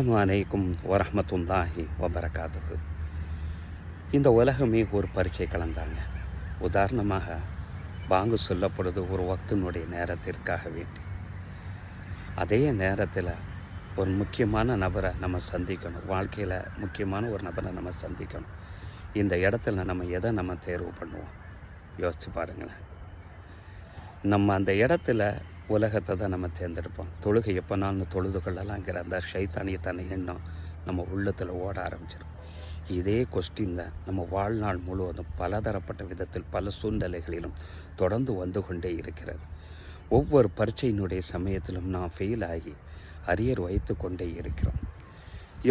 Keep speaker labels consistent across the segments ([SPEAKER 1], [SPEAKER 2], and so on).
[SPEAKER 1] அலைக்கும் வரஹ்மத்துல்லாஹி வபரகாத்துஹு. இந்த உலகமே ஒரு பரீட்சை கலந்தாங்க. உதாரணமாக பாங்கு சொல்லப்படுது ஒரு வக்தினுடைய நேரத்திற்காக வேண்டி. அதே நேரத்தில் ஒரு முக்கியமான நபரை நம்ம சந்திக்கணும். வாழ்க்கையில் முக்கியமான ஒரு நபரை நம்ம சந்திக்கணும். இந்த இடத்துல நம்ம எதை நம்ம தேர்வு பண்ணுவோம்? யோசித்து பாருங்களேன். நம்ம அந்த இடத்துல உலகத்தை தான் நம்ம தேர்ந்தெடுப்போம். தொழுகை எப்போனாலும் தொழுது கொள்ளலாங்கிற அந்த ஷைத்தானியத்தான எண்ணம் நம்ம உள்ளத்தில் ஓட ஆரம்பிச்சிடும். இதே கொஸ்டின் தான் நம்ம வாழ்நாள் முழுவதும் பலதரப்பட்ட விதத்தில் பல சூழ்நிலைகளிலும் தொடர்ந்து வந்து கொண்டே இருக்கிறது. ஒவ்வொரு பரீட்சையினுடைய சமயத்திலும் நாம் ஃபெயில் ஆகி அரியர் வைத்து கொண்டே இருக்கிறோம்.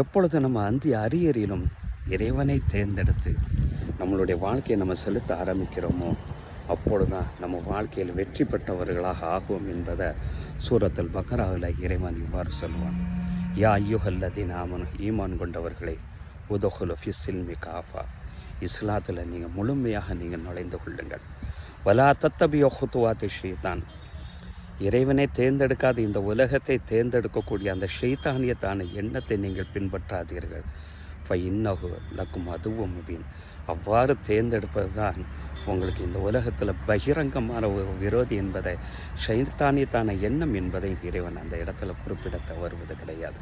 [SPEAKER 1] எப்பொழுது நம்ம அந்த அரியரிலும் இறைவனை தேர்ந்தெடுத்து நம்மளுடைய வாழ்க்கையை நம்ம செலுத்த ஆரம்பிக்கிறோமோ அப்பொழுதுதான் நம்ம வாழ்க்கையில் வெற்றி பெற்றவர்களாக ஆகும் என்பதை சூரத்துல் பக்ராவில் இறைவன் இவ்வாறு சொல்லுவான். யா ஐயுஹல்லதீன ஆமனு, ஈமான் கொண்டவர்களே, உதுகுலு ஃபிஸ்ஸில்மி காஃபா, இஸ்லாத்தில் நீங்கள் முழுமையாக நீங்கள் நுழைந்து கொள்ளுங்கள். வலா தத்தபியோ ஹுத்துவாத்தி ஷைத்தான், இறைவனை தேர்ந்தெடுக்காத இந்த உலகத்தை தேர்ந்தெடுக்கக்கூடிய அந்த ஷைத்தானியத்தான எண்ணத்தை நீங்கள் பின்பற்றாதீர்கள். இன்னஹு லக்கும் அதுவும் முபீன், அவ்வாறு தேர்ந்தெடுப்பது தான் உங்களுக்கு இந்த உலகத்தில் பகிரங்கமான ஒரு விரோதி என்பதை ஷைத்தானியத்தான எண்ணம் என்பதை இறைவன் அந்த இடத்துல குறிப்பிட வருவது கிடையாது.